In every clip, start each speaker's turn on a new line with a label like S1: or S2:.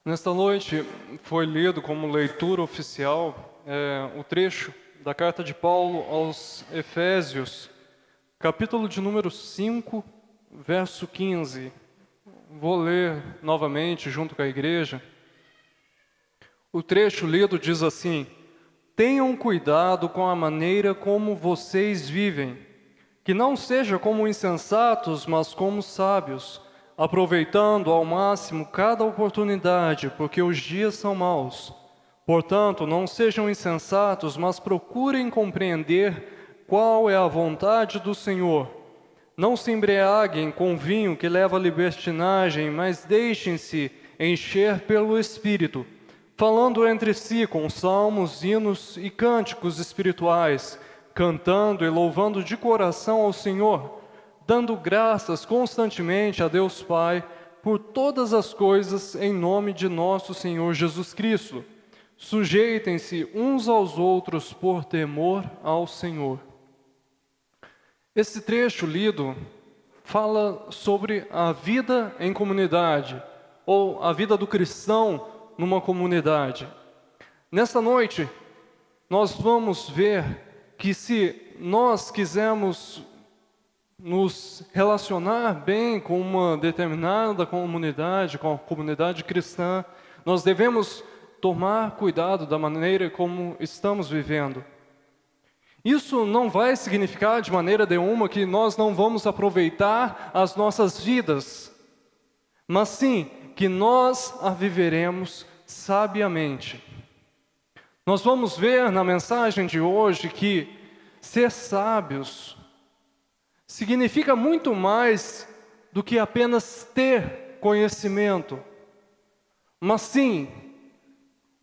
S1: Nesta noite foi lido como leitura oficial o trecho da carta de Paulo aos Efésios, capítulo de número 5, verso 15. Vou ler novamente junto com a igreja. O trecho lido diz assim: tenham cuidado com a maneira como vocês vivem, que não seja como insensatos, mas como sábios, aproveitando ao máximo cada oportunidade, porque os dias são maus. Portanto, não sejam insensatos, mas procurem compreender qual é a vontade do Senhor. Não se embriaguem com vinho que leva à libertinagem, mas deixem-se encher pelo Espírito, falando entre si com salmos, hinos e cânticos espirituais, cantando e louvando de coração ao Senhor, dando graças constantemente a Deus Pai por todas as coisas em nome de nosso Senhor Jesus Cristo. Sujeitem-se uns aos outros por temor ao Senhor. Esse trecho lido fala sobre a vida em comunidade, ou a vida do cristão numa comunidade. Nesta noite, nós vamos ver que se nós quisermos nos relacionar bem com uma determinada comunidade, com a comunidade cristã, nós devemos tomar cuidado da maneira como estamos vivendo. Isso não vai significar de maneira nenhuma que nós não vamos aproveitar as nossas vidas, mas sim que nós a viveremos sabiamente. Nós vamos ver na mensagem de hoje que ser sábios significa muito mais do que apenas ter conhecimento, mas sim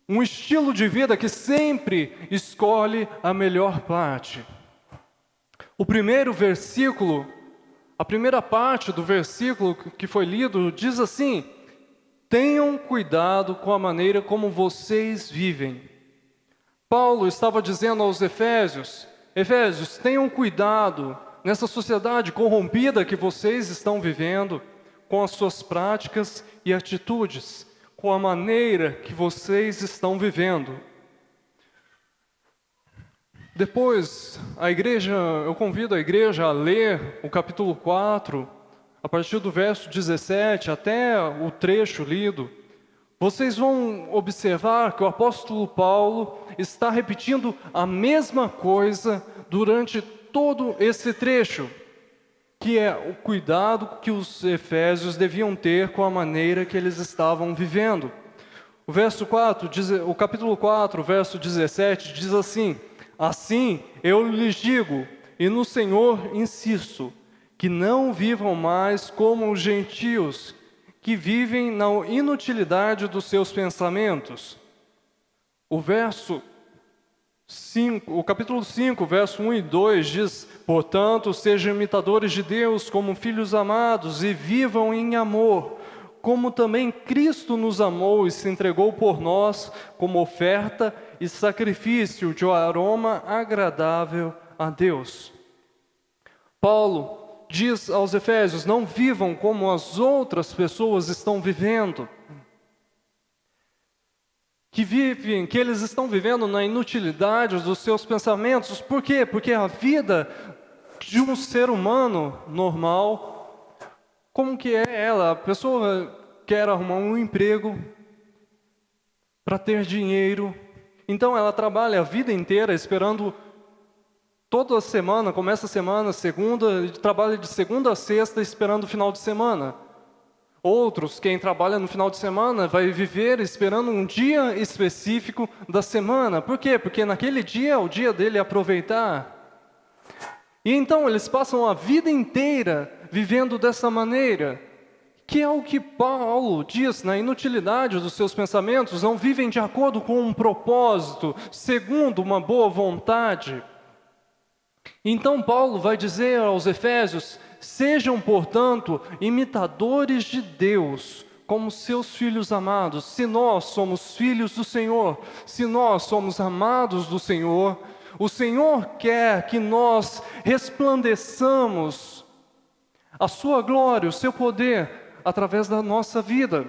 S1: um estilo de vida que sempre escolhe a melhor parte. O primeiro versículo, a primeira parte do versículo que foi lido diz assim: tenham cuidado com a maneira como vocês vivem. Paulo estava dizendo aos Efésios, tenham cuidado nessa sociedade corrompida que vocês estão vivendo, com as suas práticas e atitudes, com a maneira que vocês estão vivendo. Depois, eu convido a igreja a ler o capítulo 4, a partir do verso 17 até o trecho lido. Vocês vão observar que o apóstolo Paulo está repetindo a mesma coisa durante todo esse trecho, que é o cuidado que os efésios deviam ter com a maneira que eles estavam vivendo. O capítulo 4, verso 17, diz assim: assim eu lhes digo, e no Senhor insisto, que não vivam mais como os gentios, que vivem na inutilidade dos seus pensamentos. O capítulo 5, verso 1 e 2 diz: portanto, sejam imitadores de Deus como filhos amados e vivam em amor, como também Cristo nos amou e se entregou por nós como oferta e sacrifício de aroma agradável a Deus. Paulo diz aos Efésios: não vivam como as outras pessoas estão vivendo, que eles estão vivendo na inutilidade dos seus pensamentos. Por quê? Porque a vida de um ser humano normal, como que é ela? A pessoa quer arrumar um emprego para ter dinheiro, então ela trabalha a vida inteira esperando. Toda semana, começa a semana, segunda, trabalha de segunda a sexta esperando o final de semana. Outros, quem trabalha no final de semana, vai viver esperando um dia específico da semana. Por quê? Porque naquele dia é o dia dele aproveitar. E então eles passam a vida inteira vivendo dessa maneira, que é o que Paulo diz na inutilidade dos seus pensamentos, não vivem de acordo com um propósito, segundo uma boa vontade. Então Paulo vai dizer aos Efésios: sejam, portanto, imitadores de Deus, como seus filhos amados. Se nós somos filhos do Senhor, se nós somos amados do Senhor, o Senhor quer que nós resplandeçamos a sua glória, o seu poder, através da nossa vida.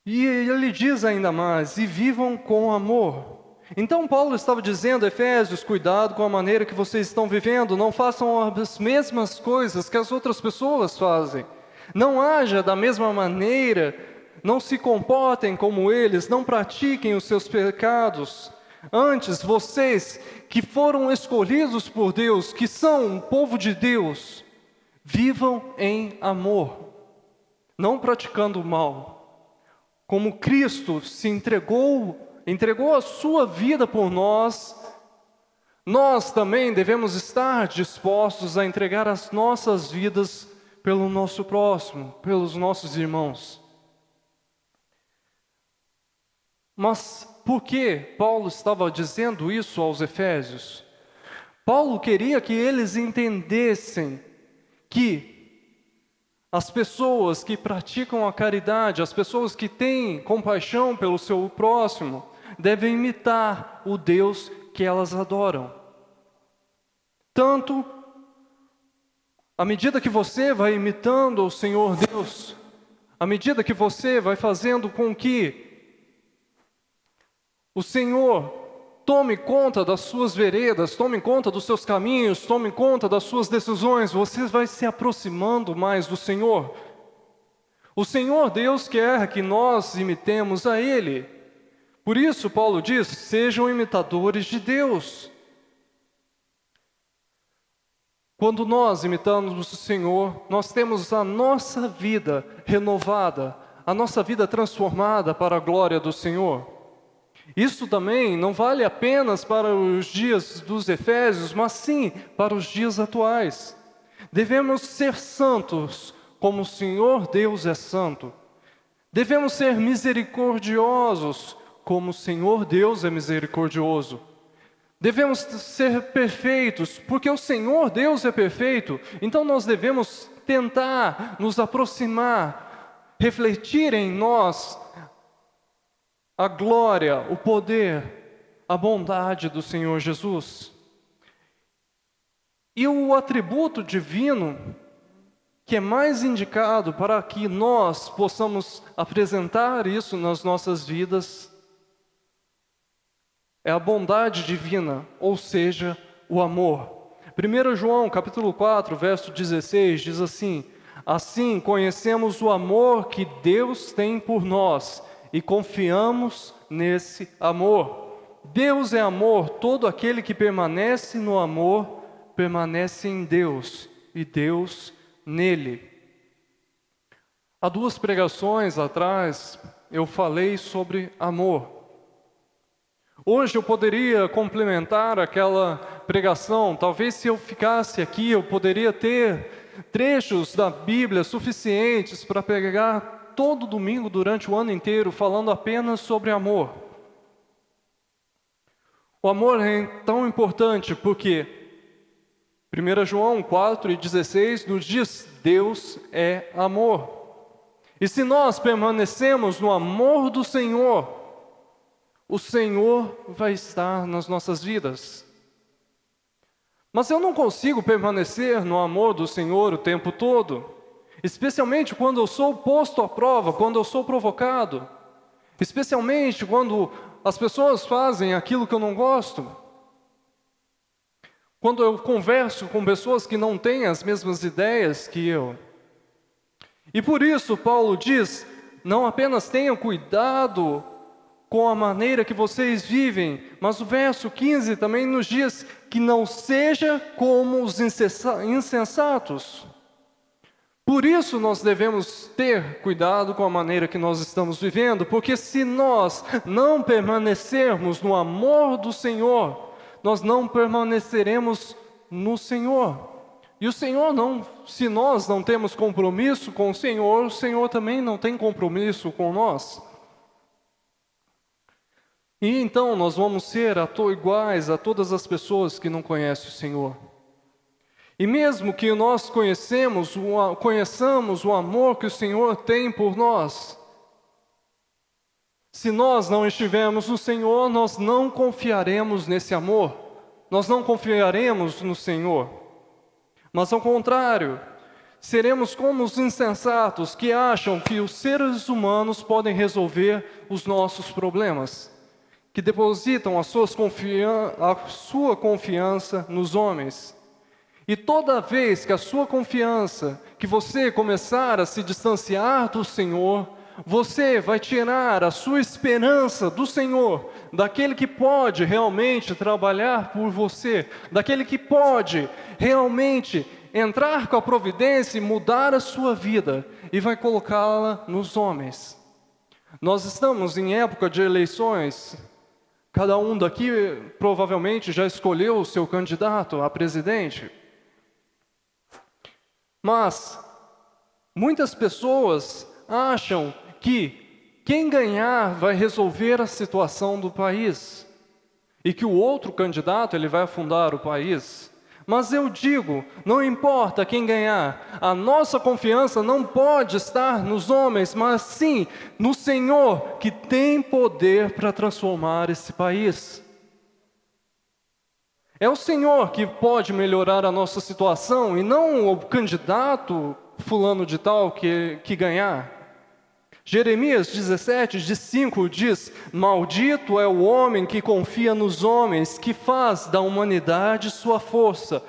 S1: E ele diz ainda mais: e vivam com amor. Então Paulo estava dizendo, Efésios, cuidado com a maneira que vocês estão vivendo, não façam as mesmas coisas que as outras pessoas fazem. Não haja da mesma maneira, não se comportem como eles, não pratiquem os seus pecados. Antes, vocês que foram escolhidos por Deus, que são um povo de Deus, vivam em amor, não praticando o mal. Como Cristo se entregou a sua vida por nós, nós também devemos estar dispostos a entregar as nossas vidas pelo nosso próximo, pelos nossos irmãos. Mas por que Paulo estava dizendo isso aos Efésios? Paulo queria que eles entendessem que as pessoas que praticam a caridade, as pessoas que têm compaixão pelo seu próximo, devem imitar o Deus que elas adoram. Tanto, à medida que você vai imitando o Senhor Deus, à medida que você vai fazendo com que o Senhor tome conta das suas veredas, tome conta dos seus caminhos, tome conta das suas decisões, você vai se aproximando mais do Senhor. O Senhor Deus quer que nós imitemos a Ele. Por isso, Paulo diz: sejam imitadores de Deus. Quando nós imitamos o Senhor, nós temos a nossa vida renovada, a nossa vida transformada para a glória do Senhor. Isso também não vale apenas para os dias dos Efésios, mas sim para os dias atuais. Devemos ser santos, como o Senhor Deus é santo. Devemos ser misericordiosos, como o Senhor Deus é misericordioso. Devemos ser perfeitos, porque o Senhor Deus é perfeito. Então nós devemos tentar nos aproximar, refletir em nós a glória, o poder, a bondade do Senhor Jesus. E o atributo divino que é mais indicado para que nós possamos apresentar isso nas nossas vidas é a bondade divina, ou seja, o amor. 1 João, capítulo 4, verso 16, diz assim: assim conhecemos o amor que Deus tem por nós e confiamos nesse amor. Deus é amor, todo aquele que permanece no amor, permanece em Deus, e Deus nele. Há 2 pregações atrás, eu falei sobre amor. Hoje eu poderia complementar aquela pregação. Talvez se eu ficasse aqui, eu poderia ter trechos da Bíblia suficientes para pregar todo domingo durante o ano inteiro, falando apenas sobre amor. O amor é tão importante porque 1 João 4,16 nos diz: Deus é amor. E se nós permanecemos no amor do Senhor, o Senhor vai estar nas nossas vidas. Mas eu não consigo permanecer no amor do Senhor o tempo todo, especialmente quando eu sou posto à prova, quando eu sou provocado, especialmente quando as pessoas fazem aquilo que eu não gosto, quando eu converso com pessoas que não têm as mesmas ideias que eu. E por isso Paulo diz: não apenas tenham cuidado com a maneira que vocês vivem, mas o verso 15 também nos diz que não seja como os insensatos. Por isso nós devemos ter cuidado com a maneira que nós estamos vivendo, porque se nós não permanecermos no amor do Senhor, nós não permaneceremos no Senhor. E o Senhor não, se nós não temos compromisso com o Senhor também não tem compromisso com nós. E então nós vamos ser iguais a todas as pessoas que não conhecem o Senhor. E mesmo que nós conheçamos o amor que o Senhor tem por nós, se nós não estivermos no Senhor, nós não confiaremos nesse amor, nós não confiaremos no Senhor. Mas ao contrário, seremos como os insensatos que acham que os seres humanos podem resolver os nossos problemas, que depositam a sua confiança nos homens. E toda vez que a sua confiança, que você começar a se distanciar do Senhor, você vai tirar a sua esperança do Senhor, daquele que pode realmente trabalhar por você, daquele que pode realmente entrar com a providência e mudar a sua vida, e vai colocá-la nos homens. Nós estamos em época de eleições. Cada um daqui provavelmente já escolheu o seu candidato a presidente. Mas muitas pessoas acham que quem ganhar vai resolver a situação do país e que o outro candidato ele vai afundar o país. Mas eu digo, não importa quem ganhar, a nossa confiança não pode estar nos homens, mas sim no Senhor, que tem poder para transformar esse país. É o Senhor que pode melhorar a nossa situação e não o candidato fulano de tal que ganhar. Jeremias 17:5 diz: maldito é o homem que confia nos homens, que faz da humanidade sua força,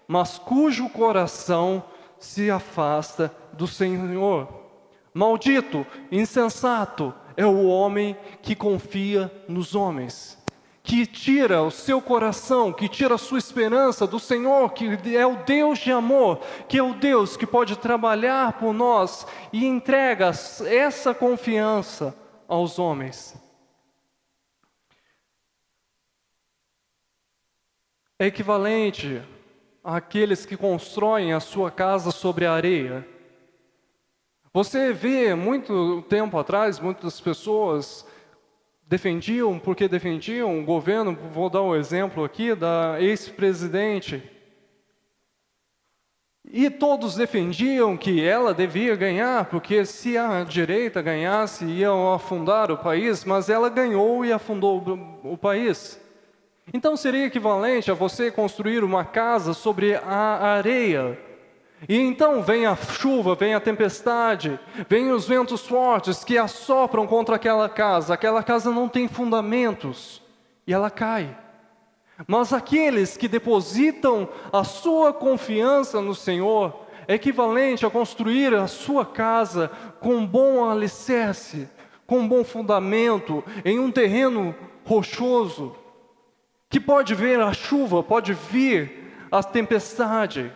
S1: mas cujo coração se afasta do Senhor. Maldito, insensato é o homem que confia nos homens, que tira o seu coração, que tira a sua esperança do Senhor, que é o Deus de amor, que é o Deus que pode trabalhar por nós e entrega essa confiança aos homens. É equivalente àqueles que constroem a sua casa sobre a areia. Você vê, muito tempo atrás, muitas pessoas defendiam o governo, vou dar um exemplo aqui, da ex-presidente. E todos defendiam que ela devia ganhar, porque se a direita ganhasse, iam afundar o país, mas ela ganhou e afundou o país. Então seria equivalente a você construir uma casa sobre a areia. E então vem a chuva, vem a tempestade, vem os ventos fortes que assopram contra aquela casa não tem fundamentos, e ela cai. Mas aqueles que depositam a sua confiança no Senhor, é equivalente a construir a sua casa com um bom alicerce, com um bom fundamento, em um terreno rochoso, que pode vir a chuva, pode vir a tempestade,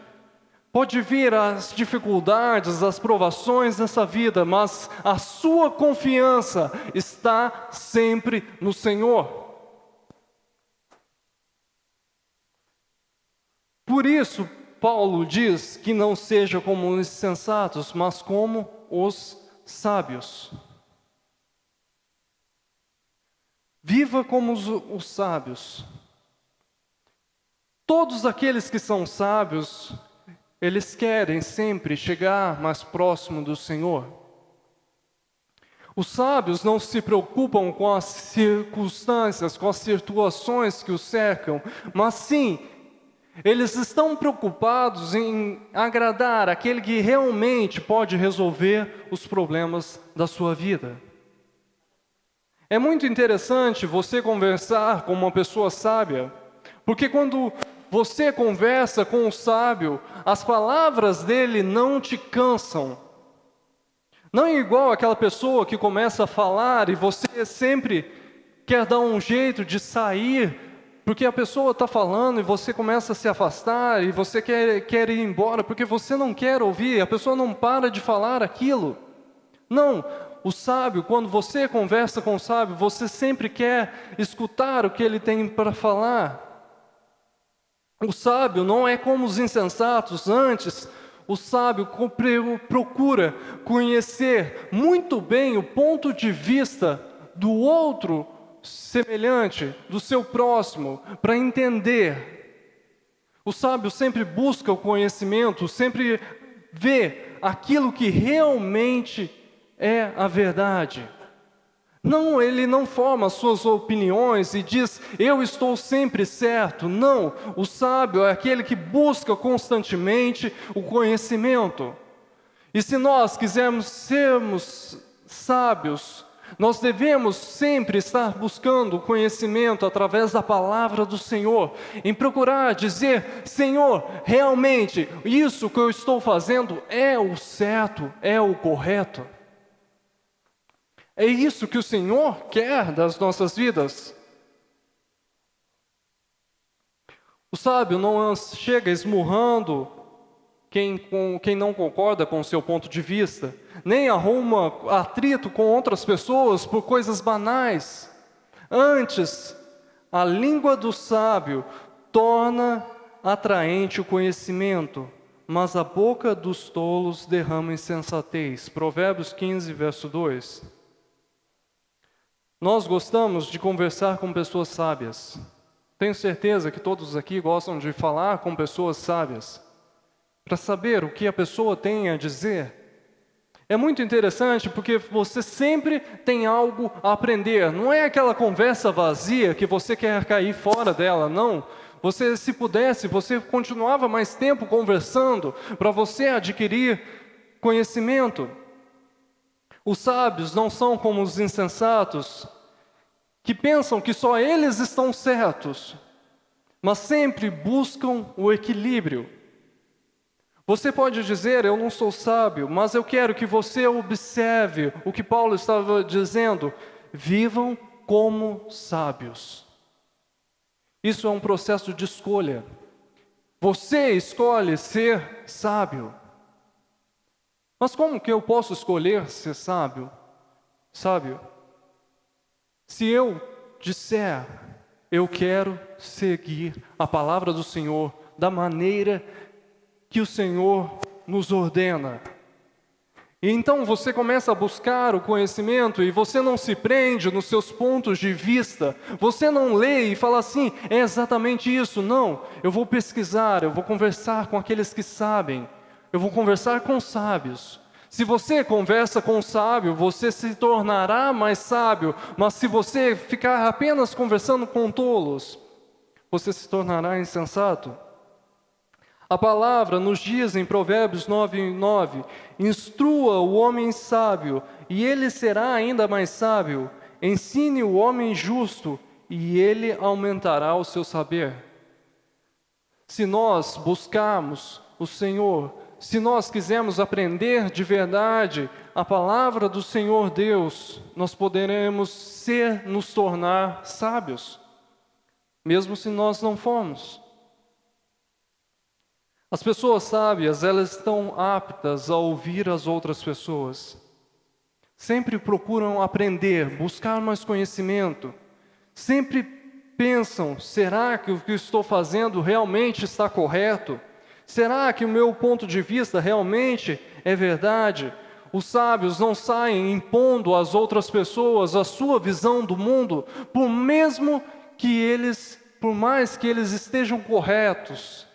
S1: pode vir as dificuldades, as provações nessa vida, mas a sua confiança está sempre no Senhor. Por isso, Paulo diz que não seja como os insensatos, mas como os sábios. Viva como os sábios. Todos aqueles que são sábios, eles querem sempre chegar mais próximo do Senhor. Os sábios não se preocupam com as circunstâncias, com as situações que os cercam, mas sim, eles estão preocupados em agradar aquele que realmente pode resolver os problemas da sua vida. É muito interessante você conversar com uma pessoa sábia, porque quando você conversa com o sábio, as palavras dele não te cansam. Não é igual aquela pessoa que começa a falar e você sempre quer dar um jeito de sair, porque a pessoa está falando e você começa a se afastar e você quer ir embora, porque você não quer ouvir, a pessoa não para de falar aquilo. Não, o sábio, quando você conversa com o sábio, você sempre quer escutar o que ele tem para falar. O sábio não é como os insensatos. Antes, o sábio procura conhecer muito bem o ponto de vista do outro semelhante, do seu próximo, para entender. O sábio sempre busca o conhecimento, sempre vê aquilo que realmente é a verdade. Não, ele não forma suas opiniões e diz, eu estou sempre certo. Não, o sábio é aquele que busca constantemente o conhecimento. E se nós quisermos sermos sábios, nós devemos sempre estar buscando conhecimento através da palavra do Senhor, em procurar dizer: Senhor, realmente isso que eu estou fazendo é o certo, é o correto. É isso que o Senhor quer das nossas vidas. O sábio não chega esmurrando quem não concorda com o seu ponto de vista, nem arruma atrito com outras pessoas por coisas banais. Antes, a língua do sábio torna atraente o conhecimento, mas a boca dos tolos derrama insensatez. Provérbios 15, verso 2. Nós gostamos de conversar com pessoas sábias. Tenho certeza que todos aqui gostam de falar com pessoas sábias, para saber o que a pessoa tem a dizer. É muito interessante porque você sempre tem algo a aprender. Não é aquela conversa vazia que você quer cair fora dela, não. Você, se pudesse, você continuava mais tempo conversando para você adquirir conhecimento. Os sábios não são como os insensatos, que pensam que só eles estão certos, mas sempre buscam o equilíbrio. Você pode dizer: eu não sou sábio, mas eu quero que você observe o que Paulo estava dizendo: vivam como sábios. Isso é um processo de escolha. Você escolhe ser sábio. Mas como que eu posso escolher ser sábio? Se eu disser: eu quero seguir a palavra do Senhor da maneira que o Senhor nos ordena. E então você começa a buscar o conhecimento e você não se prende nos seus pontos de vista. Você não lê e fala assim: é exatamente isso. Não, eu vou pesquisar, eu vou conversar com aqueles que sabem. Eu vou conversar com sábios. Se você conversa com um sábio, você se tornará mais sábio. Mas se você ficar apenas conversando com tolos, você se tornará insensato. A palavra nos diz em Provérbios 9:9: instrua o homem sábio, e ele será ainda mais sábio. Ensine o homem justo, e ele aumentará o seu saber. Se nós buscarmos o Senhor, se nós quisermos aprender de verdade a palavra do Senhor Deus, nós poderemos nos tornar sábios, mesmo se nós não formos. As pessoas sábias, elas estão aptas a ouvir as outras pessoas. Sempre procuram aprender, buscar mais conhecimento. Sempre pensam: será que o que estou fazendo realmente está correto? Será que o meu ponto de vista realmente é verdade? Os sábios não saem impondo às outras pessoas a sua visão do mundo, por mais que eles estejam corretos.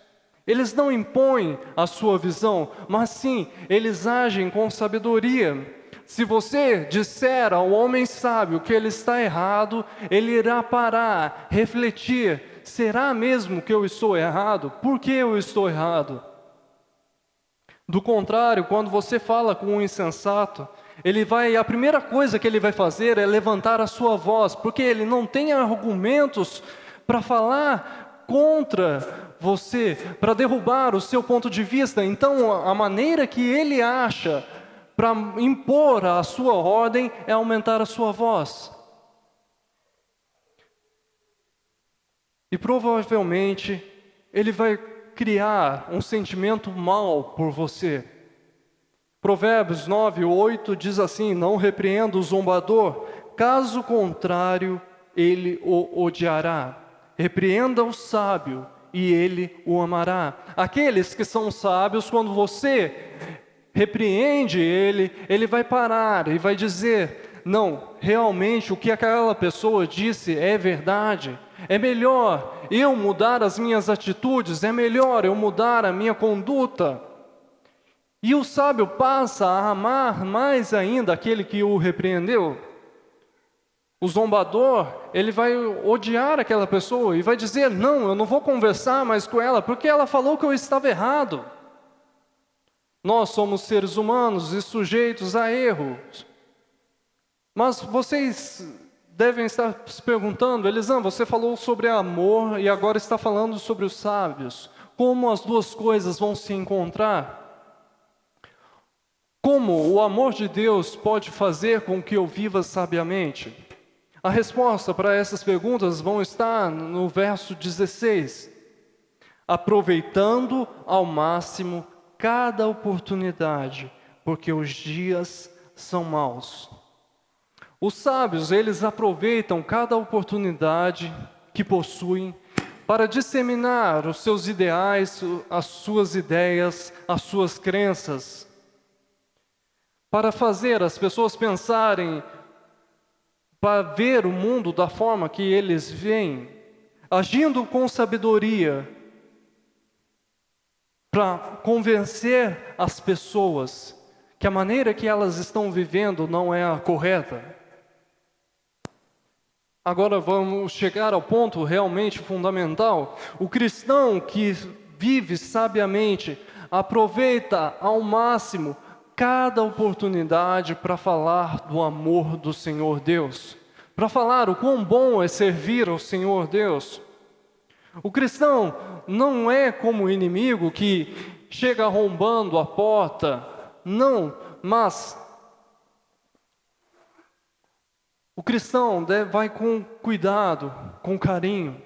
S1: Eles não impõem a sua visão, mas sim, eles agem com sabedoria. Se você disser ao homem sábio que ele está errado, ele irá parar, refletir: será mesmo que eu estou errado? Por que eu estou errado? Do contrário, quando você fala com um insensato, a primeira coisa que ele vai fazer é levantar a sua voz, porque ele não tem argumentos para falar contra você, para derrubar o seu ponto de vista. Então, a maneira que ele acha para impor a sua ordem é aumentar a sua voz. E provavelmente ele vai criar um sentimento mal por você. Provérbios 9:8 diz assim: não repreenda o zombador, caso contrário ele o odiará. Repreenda o sábio e ele o amará. Aqueles que são sábios, quando você repreende ele vai parar e vai dizer: não, realmente o que aquela pessoa disse é verdade. É melhor eu mudar as minhas atitudes, é melhor eu mudar a minha conduta. E o sábio passa a amar mais ainda aquele que o repreendeu. O zombador, ele vai odiar aquela pessoa e vai dizer: não, eu não vou conversar mais com ela, porque ela falou que eu estava errado. Nós somos seres humanos e sujeitos a erros. Mas vocês devem estar se perguntando, Elisã, você falou sobre amor e agora está falando sobre os sábios. Como as duas coisas vão se encontrar? Como o amor de Deus pode fazer com que eu viva sabiamente? A resposta para essas perguntas vão estar no verso 16. Aproveitando ao máximo cada oportunidade, porque os dias são maus. Os sábios, eles aproveitam cada oportunidade que possuem para disseminar os seus ideais, as suas ideias, as suas crenças, para fazer as pessoas pensarem, para ver o mundo da forma que eles veem, agindo com sabedoria, para convencer as pessoas que a maneira que elas estão vivendo não é a correta. Agora vamos chegar ao ponto realmente fundamental. O cristão que vive sabiamente aproveita ao máximo cada oportunidade para falar do amor do Senhor Deus, para falar o quão bom é servir ao Senhor Deus. O cristão não é como o inimigo que chega arrombando a porta, não, mas o cristão vai com cuidado, com carinho,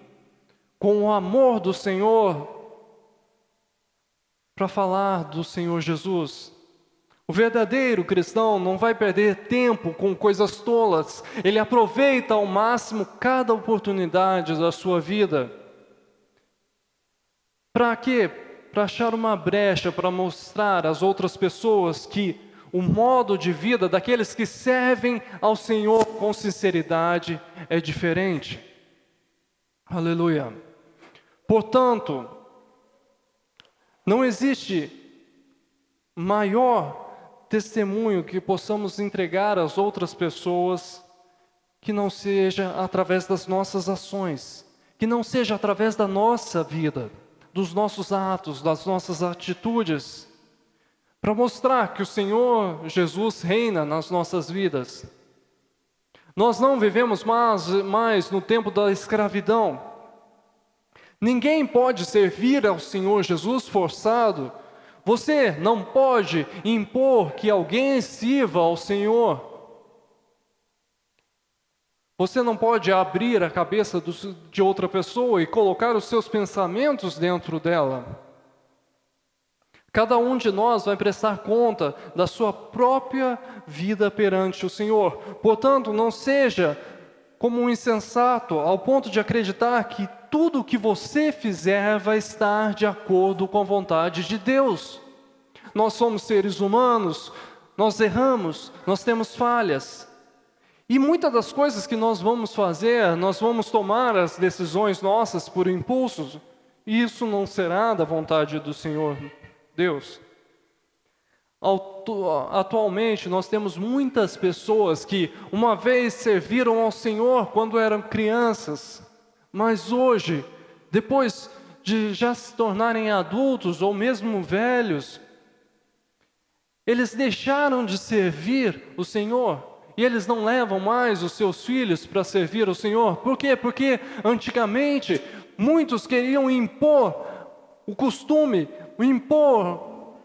S1: com o amor do Senhor, para falar do Senhor Jesus. O verdadeiro cristão não vai perder tempo com coisas tolas, ele aproveita ao máximo cada oportunidade da sua vida. Para quê? Para achar uma brecha, para mostrar às outras pessoas que o modo de vida daqueles que servem ao Senhor com sinceridade é diferente. Aleluia. Portanto, não existe maior testemunho que possamos entregar às outras pessoas que não seja através das nossas ações, que não seja através da nossa vida, dos nossos atos, das nossas atitudes, para mostrar que o Senhor Jesus reina nas nossas vidas. Nós não vivemos mais no tempo da escravidão. Ninguém pode servir ao Senhor Jesus forçado. Você não pode impor que alguém sirva ao Senhor. Você não pode abrir a cabeça de outra pessoa e colocar os seus pensamentos dentro dela. Cada um de nós vai prestar conta da sua própria vida perante o Senhor. Portanto, não seja como um insensato ao ponto de acreditar que tudo o que você fizer vai estar de acordo com a vontade de Deus. Nós somos seres humanos, nós erramos, nós temos falhas. E muitas das coisas que nós vamos fazer, nós vamos tomar as decisões nossas por impulsos, e isso não será da vontade do Senhor Deus. Atualmente, nós temos muitas pessoas que uma vez serviram ao Senhor quando eram crianças, mas hoje, depois de já se tornarem adultos ou mesmo velhos, eles deixaram de servir o Senhor. E eles não levam mais os seus filhos para servir ao Senhor. Por quê? Porque antigamente muitos queriam impor o costume, impor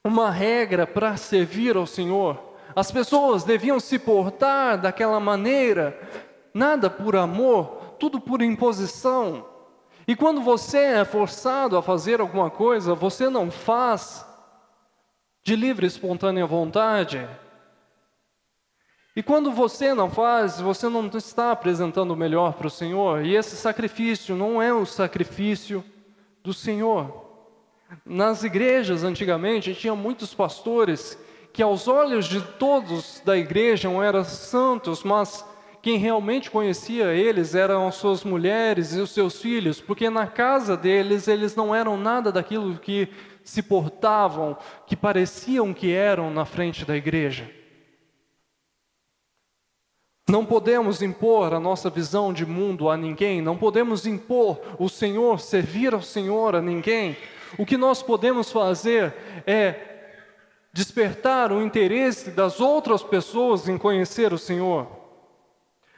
S1: uma regra para servir ao Senhor. As pessoas deviam se portar daquela maneira, nada por amor, tudo por imposição. E quando você é forçado a fazer alguma coisa, você não faz de livre e espontânea vontade. E quando você não faz, você não está apresentando o melhor para o Senhor. E esse sacrifício não é o sacrifício do Senhor. Nas igrejas, antigamente, tinha muitos pastores que aos olhos de todos da igreja não eram santos, mas quem realmente conhecia eles eram as suas mulheres e os seus filhos, porque na casa deles, eles não eram nada daquilo que se portavam, que pareciam que eram na frente da igreja. Não podemos impor a nossa visão de mundo a ninguém, não podemos impor o Senhor, servir ao Senhor a ninguém. O que nós podemos fazer é despertar o interesse das outras pessoas em conhecer o Senhor.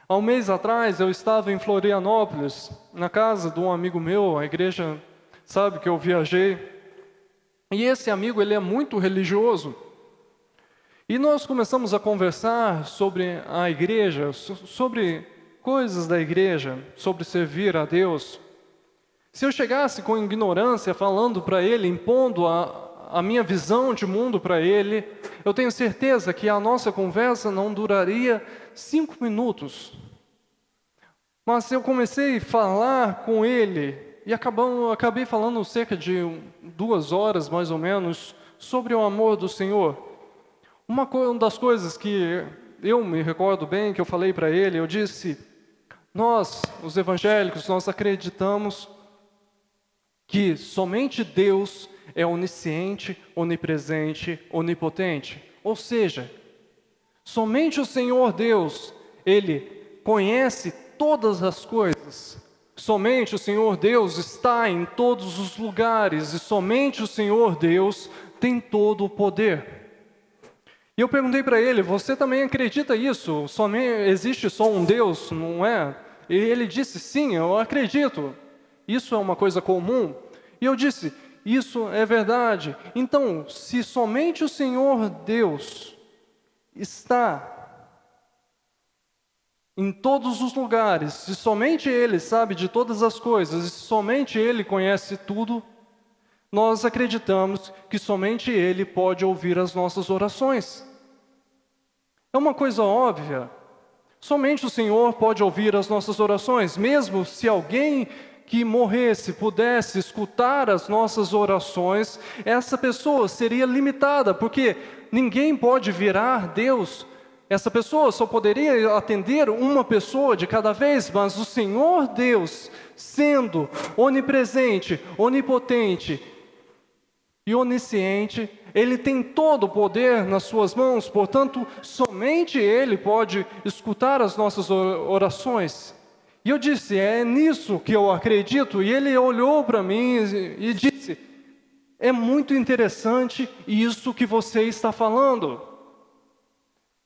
S1: Há um mês atrás eu estava em Florianópolis, na casa de um amigo meu, a igreja sabe que eu viajei, e esse amigo ele é muito religioso. E nós começamos a conversar sobre a igreja, sobre coisas da igreja, sobre servir a Deus. Se eu chegasse com ignorância, falando para ele, impondo a minha visão de mundo para ele, eu tenho certeza que a nossa conversa não duraria 5 minutos. Mas eu comecei a falar com ele e acabei falando cerca de 2 horas, mais ou menos, sobre o amor do Senhor. Uma das coisas que eu me recordo bem, que eu falei para ele, eu disse: nós, os evangélicos, nós acreditamos que somente Deus é onisciente, onipresente, onipotente. Ou seja, somente o Senhor Deus, Ele conhece todas as coisas. Somente o Senhor Deus está em todos os lugares e somente o Senhor Deus tem todo o poder. E eu perguntei para ele: você também acredita isso? Existe só um Deus, não é? E ele disse: sim, eu acredito. Isso é uma coisa comum. E eu disse: isso é verdade. Então, se somente o Senhor Deus está em todos os lugares, se somente Ele sabe de todas as coisas, e se somente Ele conhece tudo, nós acreditamos que somente Ele pode ouvir as nossas orações. É uma coisa óbvia. Somente o Senhor pode ouvir as nossas orações. Mesmo se alguém que morresse pudesse escutar as nossas orações, essa pessoa seria limitada, porque ninguém pode virar Deus. Essa pessoa só poderia atender uma pessoa de cada vez, mas o Senhor Deus, sendo onipresente, onipotente e onisciente, Ele tem todo o poder nas suas mãos, portanto, somente Ele pode escutar as nossas orações. E eu disse: é nisso que eu acredito. E ele olhou para mim e disse: é muito interessante isso que você está falando.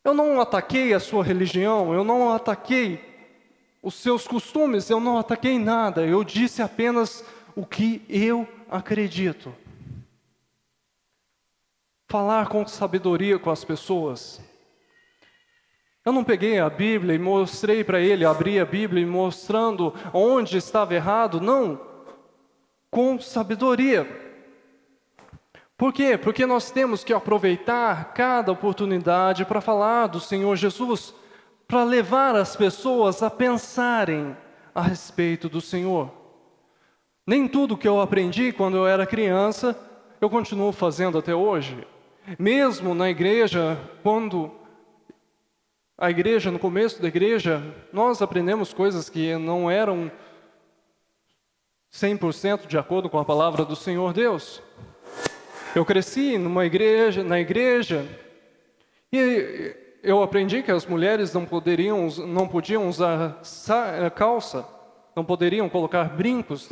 S1: Eu não ataquei a sua religião, eu não ataquei os seus costumes, eu não ataquei nada. Eu disse apenas o que eu acredito. Falar com sabedoria com as pessoas. Eu não peguei a Bíblia e mostrei para ele, abri a Bíblia e mostrando onde estava errado. Não, com sabedoria. Por quê? Porque nós temos que aproveitar cada oportunidade para falar do Senhor Jesus, para levar as pessoas a pensarem a respeito do Senhor. Nem tudo que eu aprendi quando eu era criança, eu continuo fazendo até hoje. Mesmo na igreja, no começo da igreja, nós aprendemos coisas que não eram 100% de acordo com a palavra do Senhor Deus. Eu cresci na igreja, e eu aprendi que as mulheres não podiam usar calça, não poderiam colocar brincos.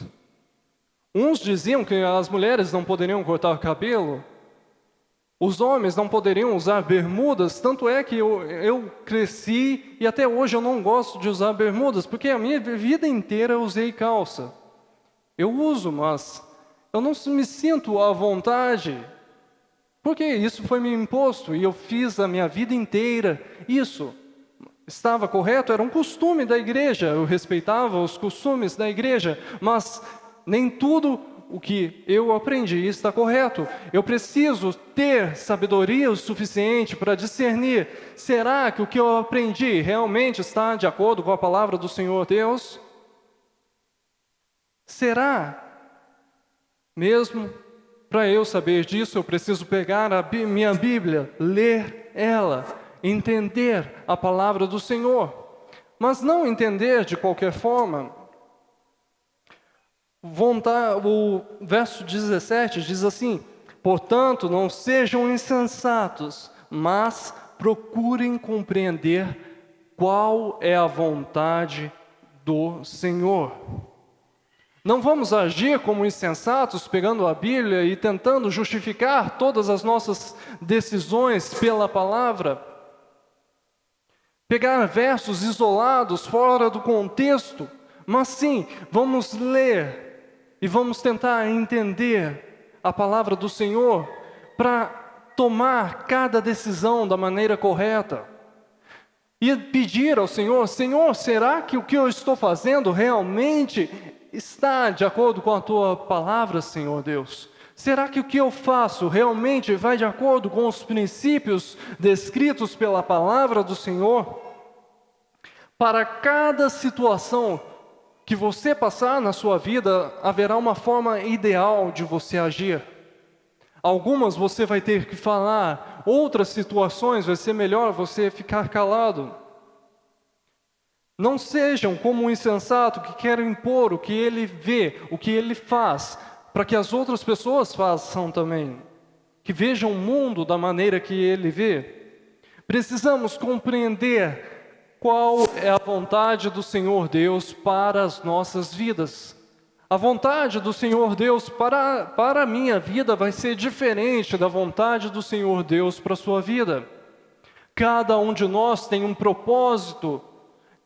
S1: Uns diziam que as mulheres não poderiam cortar o cabelo. Os homens não poderiam usar bermudas, tanto é que eu cresci e até hoje eu não gosto de usar bermudas, porque a minha vida inteira eu usei calça. Eu uso, mas eu não me sinto à vontade, porque isso foi me imposto e eu fiz a minha vida inteira isso. Estava correto, era um costume da igreja, eu respeitava os costumes da igreja, mas nem tudo o que eu aprendi está correto. Eu preciso ter sabedoria o suficiente para discernir: será que o que eu aprendi realmente está de acordo com a palavra do Senhor Deus? Será? Mesmo para eu saber disso, eu preciso pegar a minha Bíblia, ler ela, entender a palavra do Senhor. Mas não entender de qualquer forma. O verso 17 diz assim: portanto, não sejam insensatos, mas procurem compreender qual é a vontade do Senhor. Não vamos agir como insensatos, pegando a Bíblia e tentando justificar todas as nossas decisões pela palavra. Pegar versos isolados, fora do contexto, mas sim, vamos ler e vamos tentar entender a palavra do Senhor para tomar cada decisão da maneira correta. E pedir ao Senhor: Senhor, será que o que eu estou fazendo realmente está de acordo com a Tua palavra, Senhor Deus? Será que o que eu faço realmente vai de acordo com os princípios descritos pela palavra do Senhor? Para cada situação que você passar na sua vida, haverá uma forma ideal de você agir. Algumas você vai ter que falar, outras situações vai ser melhor você ficar calado. Não sejam como um insensato que quer impor o que ele vê, o que ele faz, para que as outras pessoas façam também, que vejam o mundo da maneira que ele vê. Precisamos compreender qual é a vontade do Senhor Deus para as nossas vidas. A vontade do Senhor Deus para a minha vida vai ser diferente da vontade do Senhor Deus para a sua vida. Cada um de nós tem um propósito,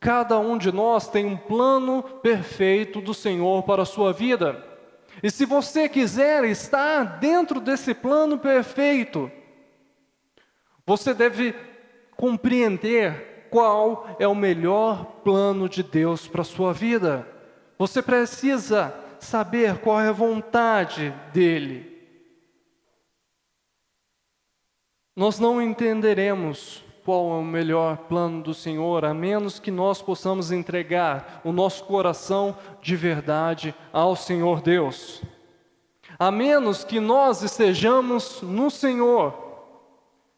S1: cada um de nós tem um plano perfeito do Senhor para a sua vida. E se você quiser estar dentro desse plano perfeito, você deve compreender qual é o melhor plano de Deus para a sua vida. Você precisa saber qual é a vontade dEle. Nós não entenderemos qual é o melhor plano do Senhor, a menos que nós possamos entregar o nosso coração de verdade ao Senhor Deus. A menos que nós estejamos no Senhor.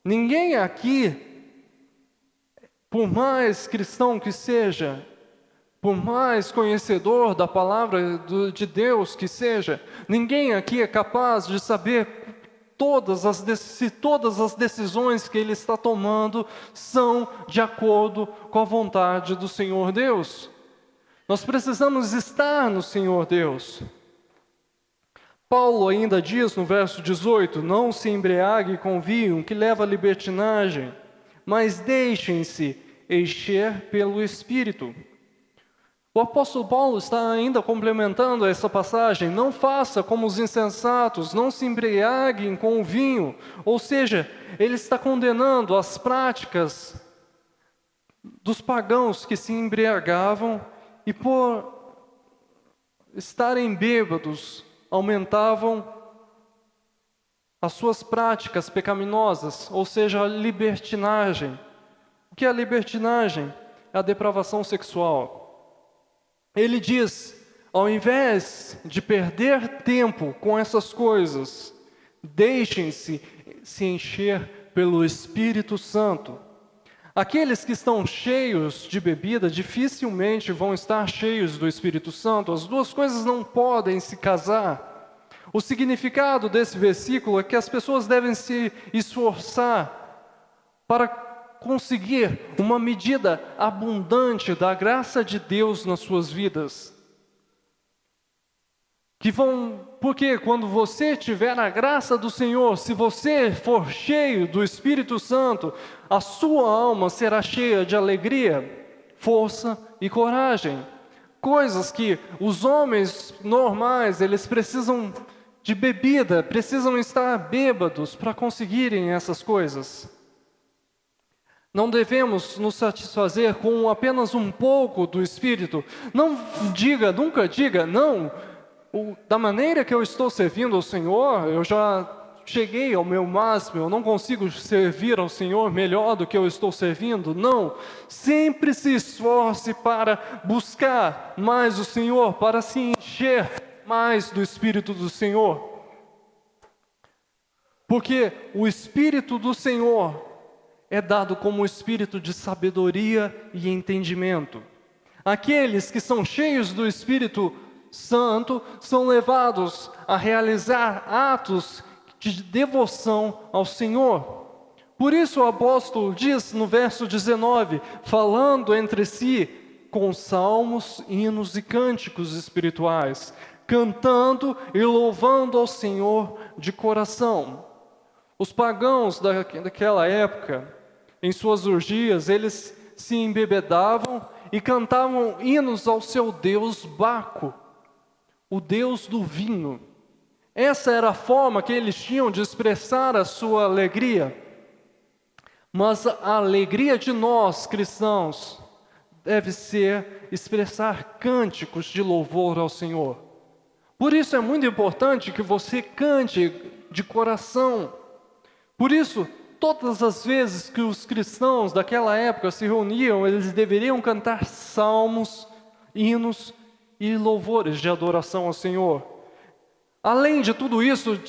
S1: Ninguém aqui, por mais cristão que seja, por mais conhecedor da palavra de Deus que seja, ninguém aqui é capaz de saber se todas as decisões que ele está tomando são de acordo com a vontade do Senhor Deus. Nós precisamos estar no Senhor Deus. Paulo ainda diz no verso 18: não se embriague com vinho que leva à libertinagem, mas deixem-se encher pelo Espírito. O apóstolo Paulo está ainda complementando essa passagem: não faça como os insensatos, não se embriaguem com o vinho. Ou seja, ele está condenando as práticas dos pagãos que se embriagavam e por estarem bêbados, aumentavam as suas práticas pecaminosas, ou seja, a libertinagem. O que é a libertinagem? É a depravação sexual. Ele diz: ao invés de perder tempo com essas coisas, deixem-se se encher pelo Espírito Santo. Aqueles que estão cheios de bebida dificilmente vão estar cheios do Espírito Santo. As duas coisas não podem se casar. O significado desse versículo é que as pessoas devem se esforçar para conseguir uma medida abundante da graça de Deus nas suas vidas. Porque quando você tiver a graça do Senhor, se você for cheio do Espírito Santo, a sua alma será cheia de alegria, força e coragem. Coisas que os homens normais, eles precisam de bebida, precisam estar bêbados para conseguirem essas coisas. Não devemos nos satisfazer com apenas um pouco do Espírito. Nunca diga, não, da maneira que eu estou servindo ao Senhor, eu já cheguei ao meu máximo, eu não consigo servir ao Senhor melhor do que eu estou servindo. Não, sempre se esforce para buscar mais o Senhor, para se encher mais do Espírito do Senhor. Porque o Espírito do Senhor é dado como espírito de sabedoria e entendimento. Aqueles que são cheios do Espírito Santo são levados a realizar atos de devoção ao Senhor. Por isso o apóstolo diz no verso 19, falando entre si com salmos, hinos e cânticos espirituais, cantando e louvando ao Senhor de coração. Os pagãos daquela época, em suas orgias, eles se embebedavam e cantavam hinos ao seu deus Baco, o deus do vinho. Essa era a forma que eles tinham de expressar a sua alegria. Mas a alegria de nós, cristãos, deve ser expressar cânticos de louvor ao Senhor. Por isso é muito importante que você cante de coração. Por isso, todas as vezes que os cristãos daquela época se reuniam, eles deveriam cantar salmos, hinos e louvores de adoração ao Senhor. Além de tudo isso,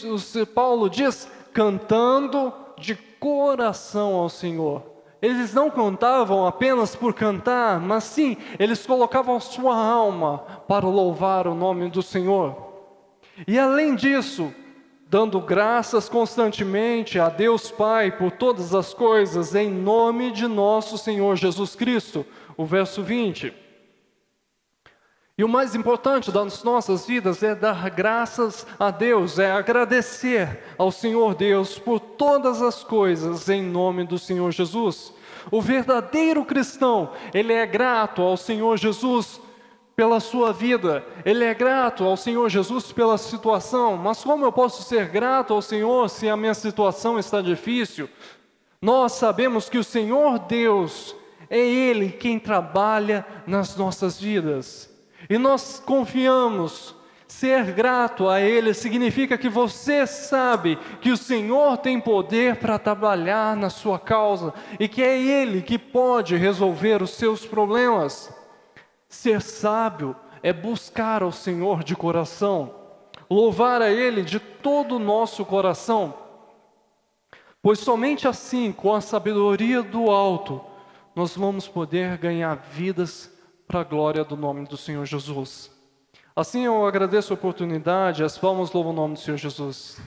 S1: Paulo diz, cantando de coração ao Senhor. Eles não cantavam apenas por cantar, mas sim, eles colocavam sua alma para louvar o nome do Senhor. E além disso, dando graças constantemente a Deus Pai por todas as coisas, em nome de nosso Senhor Jesus Cristo. O verso 20. E o mais importante das nossas vidas é dar graças a Deus, é agradecer ao Senhor Deus por todas as coisas em nome do Senhor Jesus. O verdadeiro cristão, ele é grato ao Senhor Jesus pela sua vida, ele é grato ao Senhor Jesus pela situação. Mas como eu posso ser grato ao Senhor se a minha situação está difícil? Nós sabemos que o Senhor Deus é Ele quem trabalha nas nossas vidas. E nós confiamos. Ser grato a Ele significa que você sabe que o Senhor tem poder para trabalhar na sua causa e que é Ele que pode resolver os seus problemas. Ser sábio é buscar ao Senhor de coração, louvar a Ele de todo o nosso coração, pois somente assim, com a sabedoria do alto, nós vamos poder ganhar vidas para a glória do nome do Senhor Jesus. Assim eu agradeço a oportunidade, as palmas louvam o nome do Senhor Jesus.